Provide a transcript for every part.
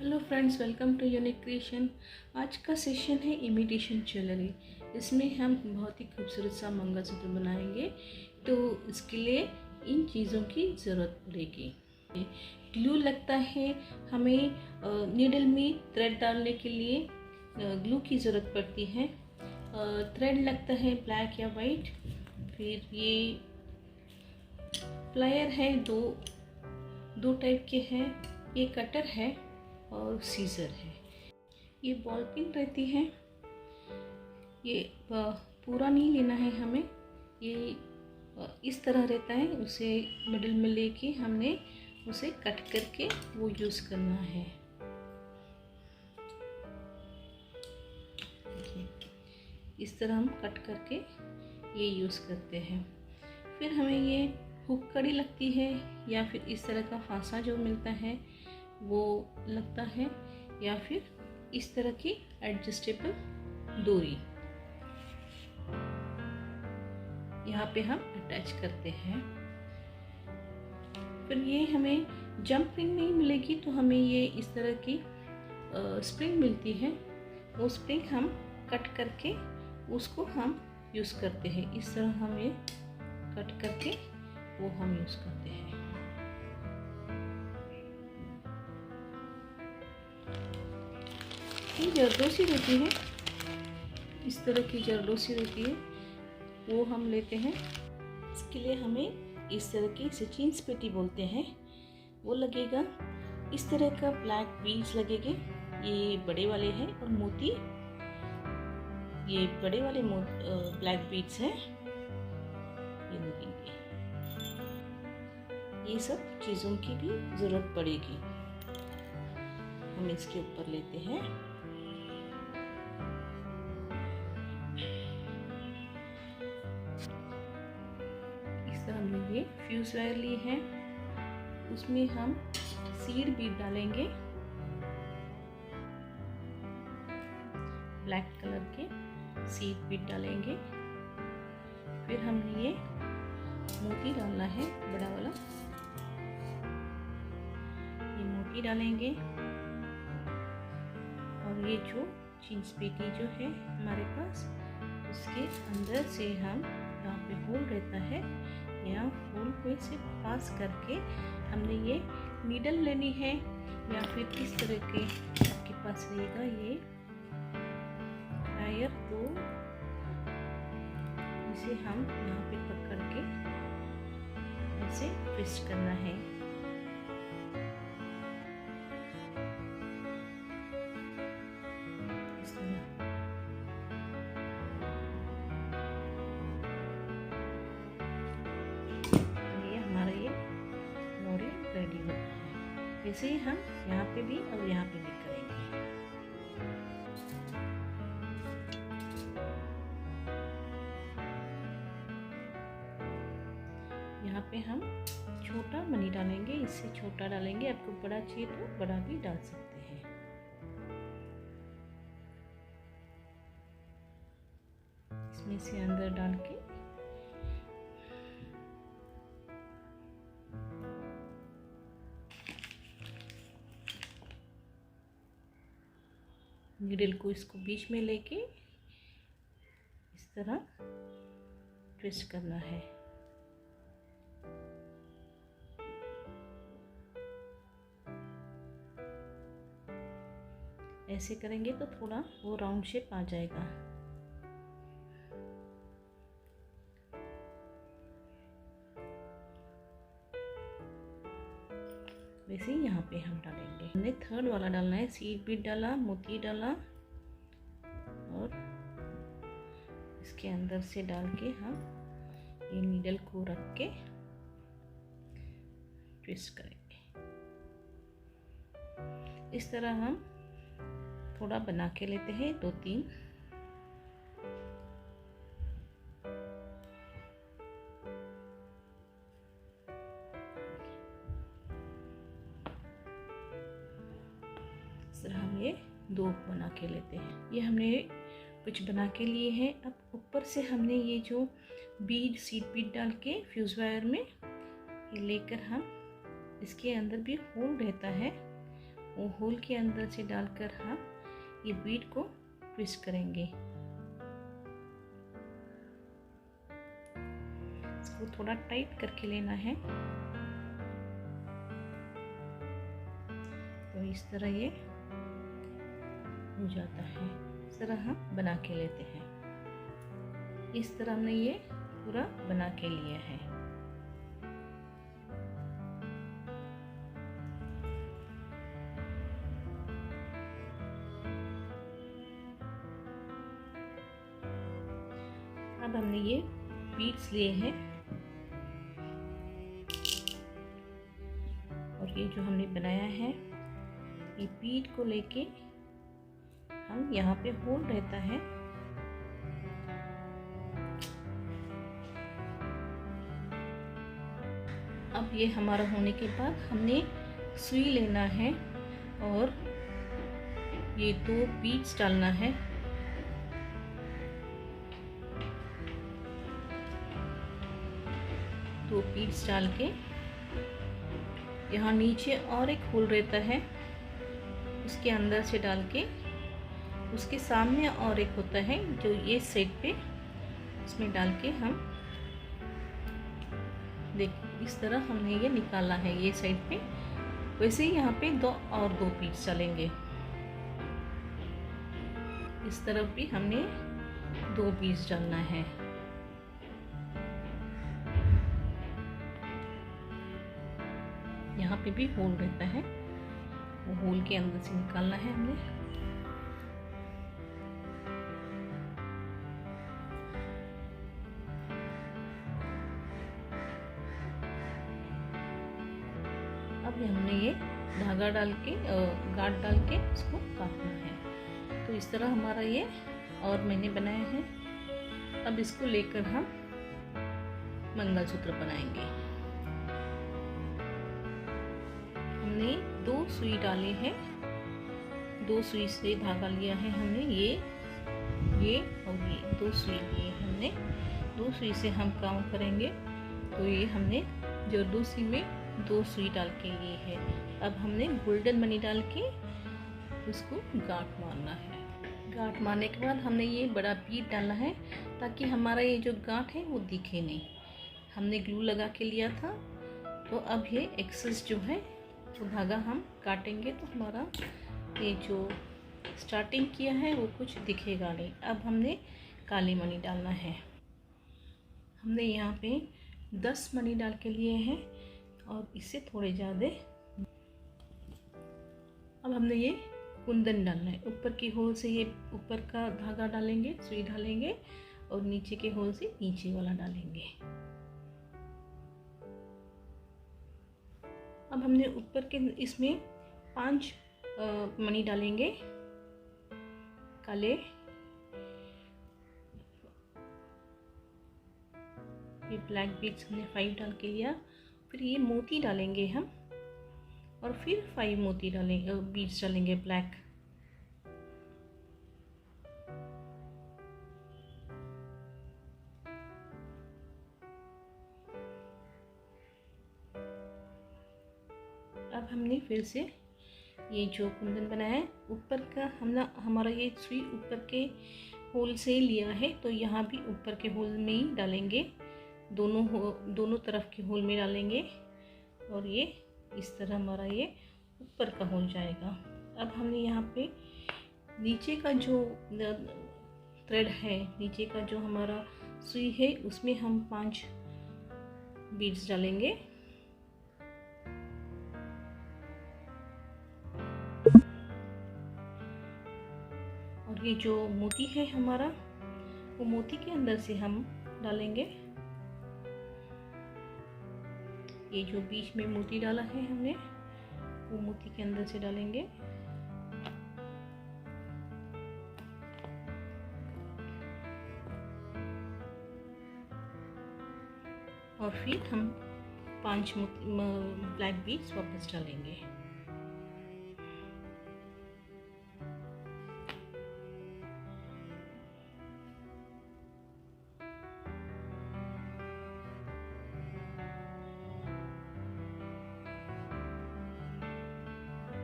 Hello friends, welcome to unique creation. आज का session है इमिटेशन ज्वेलरी। इसमें हम बहुत ही खूबसूरत सा मंगलसूत्र बनाएंगे। तो इसके लिए इन चीज़ों की ज़रूरत पड़ेगी। ग्लू लगता है हमें, नीडल में थ्रेड डालने के लिए ग्लू की ज़रूरत पड़ती है। थ्रेड लगता है ब्लैक या वाइट। फिर ये प्लायर है, दो टाइप के हैं। ये कटर है और सीजर है। ये बॉल पिन रहती है। ये पूरा नहीं लेना है हमें, ये इस तरह रहता है। उसे मिडिल में लेके हमने उसे कट करके वो यूज़ करना है। इस तरह हम कट करके ये यूज़ करते हैं। फिर हमें ये हुक कड़ी लगती है या फिर इस तरह का फांसा जो मिलता है वो लगता है, या फिर इस तरह की एडजस्टेबल डोरी यहाँ पे हम अटैच करते हैं। फिर ये हमें जंप रिंग नहीं मिलेगी तो हमें ये इस तरह की स्प्रिंग मिलती है। वो स्प्रिंग हम कट करके उसको हम यूज़ करते हैं। इस तरह हम ये कट करके वो हम यूज़ करते हैं। ये जरदोसी रहती है, इस तरह की जरदोसी रहती है, वो हम लेते हैं। इसके लिए हमें इस तरह की सचिन्स पेटी बोलते हैं, वो लगेगा। इस तरह का ब्लैक बीड्स लगेंगे, ये बड़े वाले हैं। और मोती, ये बड़े वाले ब्लैक बीड्स हैं, ये लगेंगे। ये सब चीज़ों की भी ज़रूरत पड़ेगी। हम इसके ऊपर लेते हैं। हमने ये फ्यूज वायर ली है, उसमें हम सीड बीड डालेंगे, ब्लैक कलर के सीड बीड डालेंगे। फिर हमने ये मोती डालना है, बड़ा वाला ये मोती डालेंगे। और ये जो चीज पेटी जो है हमारे पास, उसके अंदर से हम यहाँ पे होल रहता है, यहाँ होल को से पास करके हमने ये नीडल लेनी है, या फिर इस तरह के आपके पास रहेगा ये टायर। तो इसे हम यहाँ पे पकड़ के इसे ट्विस्ट करना है। इस तरह रेडी होता है। ऐसे ही हम यहाँ पे भी और यहाँ पे भी करेंगे। यहाँ पे हम छोटा मनी डालेंगे, इससे छोटा डालेंगे। आपको बड़ा चाहिए तो बड़ा भी डाल सकते हैं। इसमें से अंदर डाल के नीडल को इसको बीच में लेके इस तरह ट्विस्ट करना है। ऐसे करेंगे तो थोड़ा वो राउंड शेप आ जाएगा। वैसे ही यहाँ पे हम डालेंगे। हमने थर्ड वाला डालना है, सीड बीड डाला, मोती डाला, और इसके अंदर से डाल के हम ये नीडल को रख के ट्विस्ट करेंगे। इस तरह हम थोड़ा बना के लेते हैं, 2-3। हम ये 2 बना के लेते हैं। ये हमने कुछ बना के लिए हैं। अब ऊपर से हमने ये जो बीड, सीड बीड डाल के फ्यूज वायर में ये लेकर हम इसके अंदर भी होल रहता है, वो होल के अंदर से डालकर हम ये बीड को ट्विस्ट करेंगे। इसको थोड़ा टाइट करके लेना है। तो इस तरह ये हो जाता है। इस तरह हम बना के लेते हैं। इस तरह हमने ये पूरा बना के लिया है। अब हमने ये बीड्स लिए हैं और ये जो हमने बनाया है ये बीड को लेके हम यहाँ पे होल रहता है अब ये हमारा होने के बाद हमने सुई लेना है और ये 2 बीड्स डालना है। दो बीड्स डाल के यहाँ नीचे और एक होल रहता है, उसके अंदर से डाल के उसके सामने और एक होता है जो ये साइड पे, उसमें डाल के हम देखिए इस तरह हमने ये निकाला है ये साइड पे। वैसे ही यहाँ पे 2 पीस चलेंगे। इस तरफ भी हमने 2 पीस डालना है। यहाँ पे भी होल रहता है, वो होल के अंदर से निकालना है हमने। अब हमने ये धागा डाल के गांठ डाल के इसको काटना है। तो इस तरह हमारा ये और मैंने बनाया है। अब इसको लेकर हम मंगलसूत्र बनाएंगे। हमने 2 सुई डाले हैं, 2 सुई से धागा लिया है हमने, ये और ये 2 सुई लिए हमने। 2 सुई से हम काउंट करेंगे तो ये हमने जरदोसी में 2 सुई डाल के लिए है। अब हमने गोल्डन मनी डाल के उसको गांठ मारना है। गांठ मारने के बाद हमने ये बड़ा बीट डालना है ताकि हमारा ये जो गांठ है वो दिखे नहीं। हमने ग्लू लगा के लिया था, तो अब ये एक्सेस जो है तो धागा हम काटेंगे तो हमारा ये जो स्टार्टिंग किया है वो कुछ दिखेगा नहीं। अब हमने काली मनी डालना है। हमने यहाँ पे 10 मनी डाल के लिए हैं और इससे थोड़े ज़्यादा। अब हमने ये कुंदन डालना है। ऊपर की होल से ये ऊपर का धागा डालेंगे, सुई डालेंगे और नीचे के होल से नीचे वाला डालेंगे। अब हमने ऊपर के इसमें 5 मनी डालेंगे काले। ये ब्लैक बीड्स हमने 5 डाल के लिया। फिर ये मोती डालेंगे हम और फिर 5 मोती डालेंगे, बीड्स डालेंगे ब्लैक। अब हमने फिर से ये जो कुंदन बनाया है ऊपर का हमारा ये सुई ऊपर के होल से लिया है, तो यहाँ भी ऊपर के होल में ही डालेंगे। दोनों तरफ के होल में डालेंगे और ये इस तरह हमारा ये ऊपर का हो जाएगा। अब हमने यहाँ पे नीचे का जो थ्रेड है, नीचे का जो हमारा सुई है उसमें हम 5 बीड्स डालेंगे। और ये जो मोती है हमारा, वो मोती के अंदर से हम डालेंगे। ये जो बीच में मोती डाला है हमने, वो मोती के अंदर से डालेंगे। और फिर हम 5 ब्लैक बीड्स वापस डालेंगे।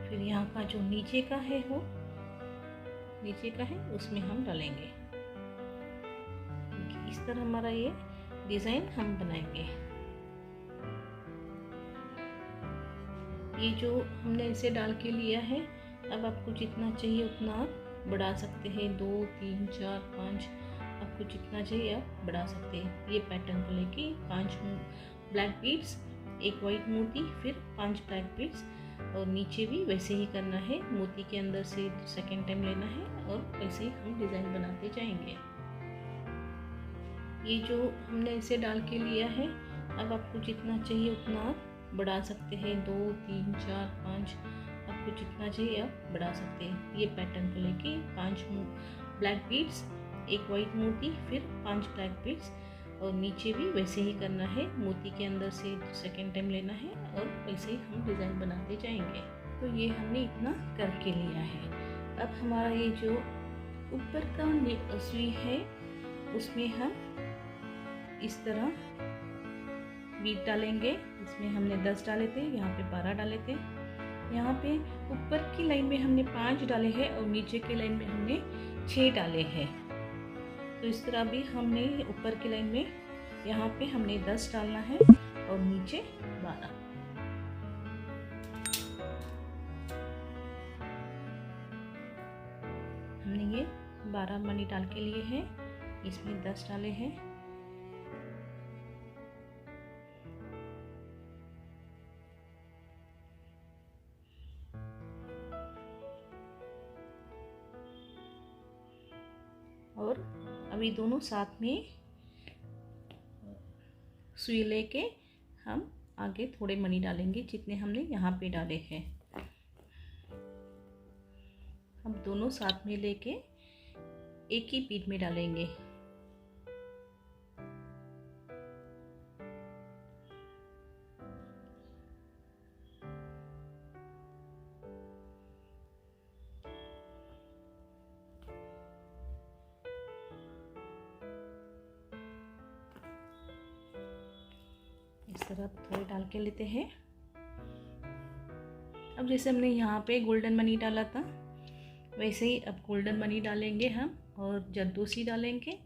फिर फिर यहाँ का जो नीचे का है वो नीचे का है उसमें हम डालेंगे। इस तरह हमारा ये डिज़ाइन हम बनाएंगे। ये जो हमने इसे डाल के लिया है, अब आपको जितना चाहिए उतना आप बढ़ा सकते हैं, 2 3 4 5 आपको जितना चाहिए आप बढ़ा सकते हैं। ये पैटर्न को लेके 5 ब्लैक बीड्स, एक वाइट मोती, फिर 5 ब्लैक बीड्स, और नीचे भी वैसे ही करना है। मोती के अंदर से सेकेंड टाइम लेना है और वैसे ही हम डिज़ाइन बनाते जाएंगे। ये जो हमने इसे डाल के लिया है, अब आपको जितना चाहिए उतना आप बढ़ा सकते हैं, 2 3 4 5 आपको जितना चाहिए आप बढ़ा सकते हैं। ये पैटर्न को लेके 5 ब्लैक बीड्स, एक वाइट मोती, फिर 5 ब्लैक बीड्स, और नीचे भी वैसे ही करना है। मोती के अंदर से सेकेंड टाइम लेना है और वैसे ही हम डिज़ाइन बनाते जाएंगे। तो ये हमने इतना करके लिया है। अब हमारा ये जो ऊपर का सुई है उसमें हम इस तरह बीट डालेंगे। इसमें हमने 10 डाले थे, यहाँ पे 12 डाले थे। यहाँ पे ऊपर की लाइन में हमने 5 डाले हैं और नीचे की लाइन में हमने 6 डाले हैं। तो इस तरह भी हमने ऊपर की लाइन में यहाँ पे हमने 10 डालना है और नीचे 12। हमने ये 12 मनी डाल के लिए हैं, इसमें 10 डाले हैं। और अभी दोनों साथ में सुई लेके हम आगे थोड़े मनी डालेंगे जितने हमने यहाँ पे डाले हैं। हम दोनों साथ में लेके एक ही बीट में डालेंगे। इस तरह थोड़े डाल के लेते हैं। अब जैसे हमने यहाँ पे गोल्डन मनी डाला था, वैसे ही अब गोल्डन मनी डालेंगे हम और जरदोसी डालेंगे।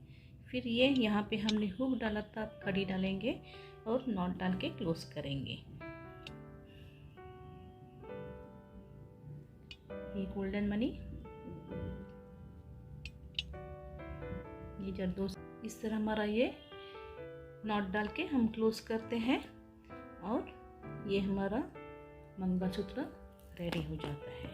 फिर ये यहाँ पे हमने हुक डाला था, कड़ी डालेंगे और नॉट डाल के क्लोज करेंगे। ये गोल्डन मनी, ये जरदोसी, इस तरह हमारा ये नॉट डाल के हम क्लोज करते हैं और ये हमारा मंगलसूत्र रेडी हो जाता है।